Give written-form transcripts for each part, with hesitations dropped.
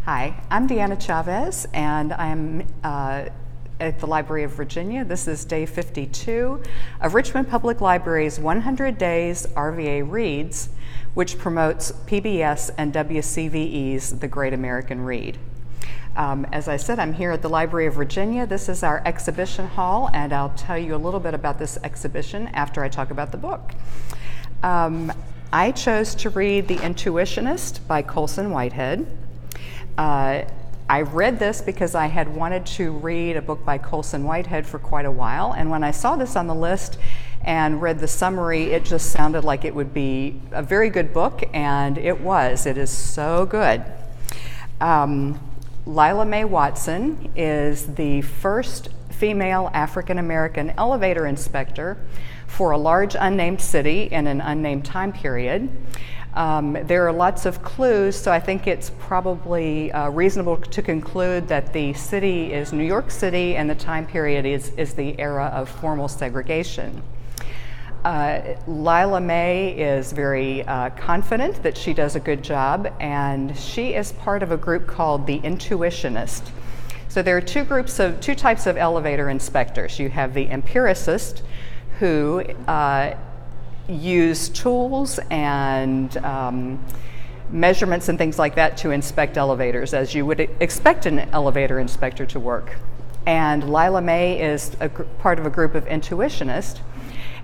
Hi, I'm Deanna Chavez, and I'm at the Library of Virginia. This is day 52 of Richmond Public Library's 100 Days RVA Reads, which promotes PBS and WCVE's The Great American Read. As I said, I'm here at the Library of Virginia. This is our exhibition hall, and I'll tell you a little bit about this exhibition after I talk about the book. I chose to read The Intuitionist by Colson Whitehead. I read this because I had wanted to read a book by Colson Whitehead for quite a while, and when I saw this on the list and read the summary, it just sounded like it would be a very good book, and it was. It is so good. Lila Mae Watson is the first female African-American elevator inspector for a large unnamed city in an unnamed time period. There are lots of clues, so I think it's probably reasonable to conclude that the city is New York City and the time period is the era of formal segregation. Lila Mae is very confident that she does a good job, and she is part of a group called the Intuitionist. So there are two types of elevator inspectors. You have the empiricist, who use tools and measurements and things like that to inspect elevators, as you would expect an elevator inspector to work. And Lila Mae is part of a group of intuitionists,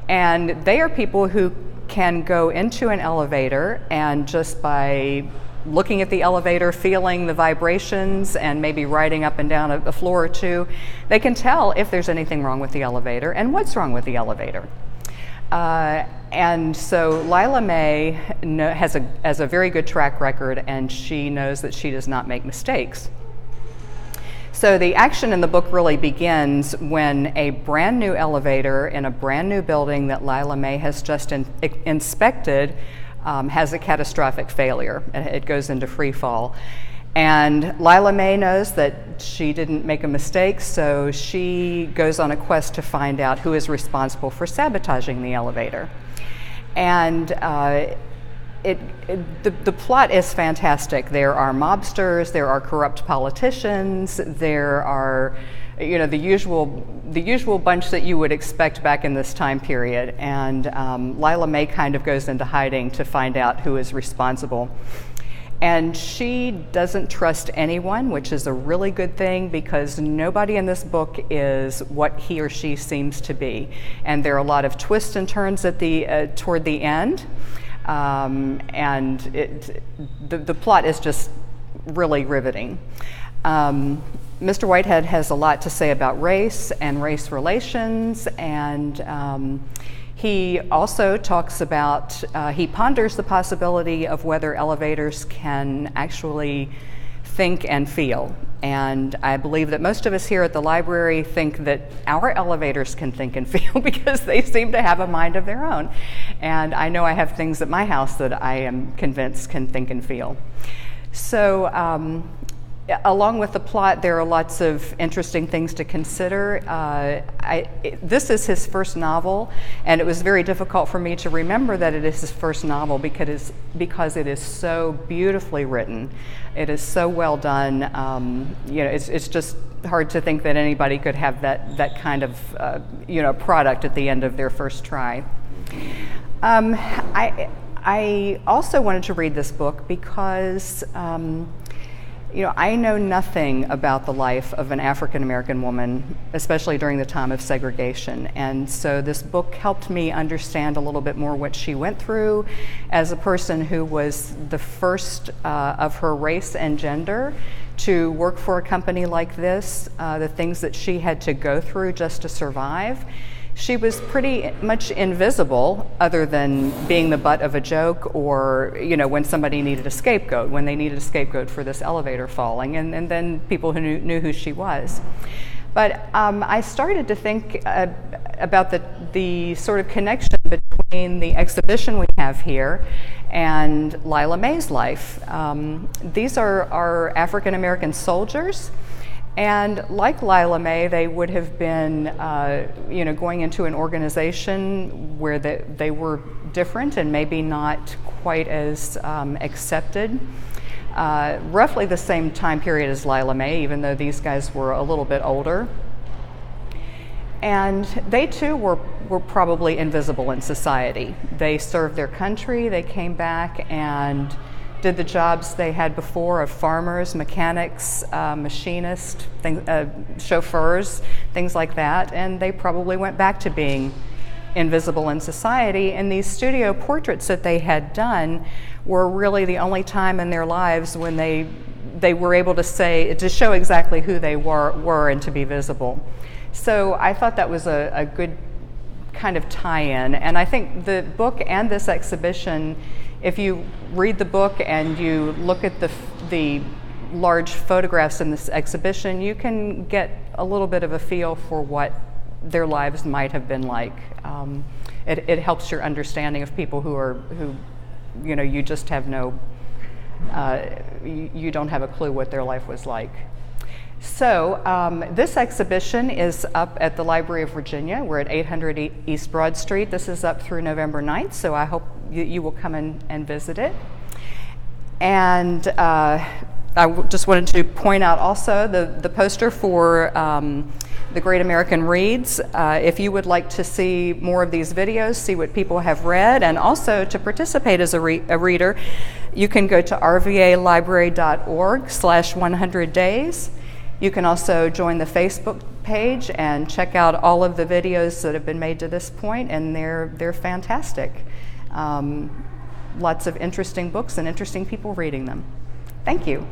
and they are people who can go into an elevator and just by looking at the elevator, feeling the vibrations, and maybe riding up and down a floor or two, they can tell if there's anything wrong with the elevator and what's wrong with the elevator. And so Lila Mae has a very good track record, and she knows that she does not make mistakes. So the action in the book really begins when a brand new elevator in a brand new building that Lila Mae has just inspected has a catastrophic failure. It goes into free fall. And Lila Mae knows that she didn't make a mistake, so she goes on a quest to find out who is responsible for sabotaging the elevator. And the plot is fantastic. There are mobsters, there are corrupt politicians, there are, the usual bunch that you would expect back in this time period. And Lila Mae kind of goes into hiding to find out who is responsible. And she doesn't trust anyone, which is a really good thing because nobody in this book is what he or she seems to be. And there are a lot of twists and turns toward the end. And the plot is just really riveting. Mr. Whitehead has a lot to say about race and race relations, and he also talks about, he ponders the possibility of whether elevators can actually think and feel. And I believe that most of us here at the library think that our elevators can think and feel because they seem to have a mind of their own. And I know I have things at my house that I am convinced can think and feel. So along with the plot, there are lots of interesting things to consider. This is his first novel, and it was very difficult for me to remember that it is his first novel because it is so beautifully written. It is so well done. It's just hard to think that anybody could have that kind of product at the end of their first try. I also wanted to read this book because I know nothing about the life of an African-American woman, especially during the time of segregation. And so this book helped me understand a little bit more what she went through as a person who was the first of her race and gender to work for a company like this, the things that she had to go through just to survive. She was pretty much invisible other than being the butt of a joke or, when somebody needed a scapegoat, when they needed a scapegoat for this elevator falling, and then people who knew who she was. But I started to think about the sort of connection between the exhibition we have here and Lila Mae's life. These are African-American soldiers. And like Lila Mae, they would have been, going into an organization where they were different and maybe not quite as accepted. roughly the same time period as Lila May, even though these guys were a little bit older. And they too were probably invisible in society. They served their country, they came back and did the jobs they had before of farmers, mechanics, machinists, chauffeurs, things like that, and they probably went back to being invisible in society. And these studio portraits that they had done were really the only time in their lives when they were able to show exactly who they were and to be visible. So I thought that was a good kind of tie-in, and I think the book and this exhibition, if you read the book and you look at the large photographs in this exhibition, you can get a little bit of a feel for what their lives might have been like. It helps your understanding of people who you just have you don't have a clue what their life was like. So this exhibition is up at the Library of Virginia. We're at 800 East Broad Street. This is up through November 9th, so I hope you will come and visit it. And I just wanted to point out also the poster for the Great American Reads. If you would like to see more of these videos, see what people have read, and also to participate as a reader, you can go to rvalibrary.org/100days. You can also join the Facebook page and check out all of the videos that have been made to this point, and they're fantastic. Lots of interesting books and interesting people reading them. Thank you.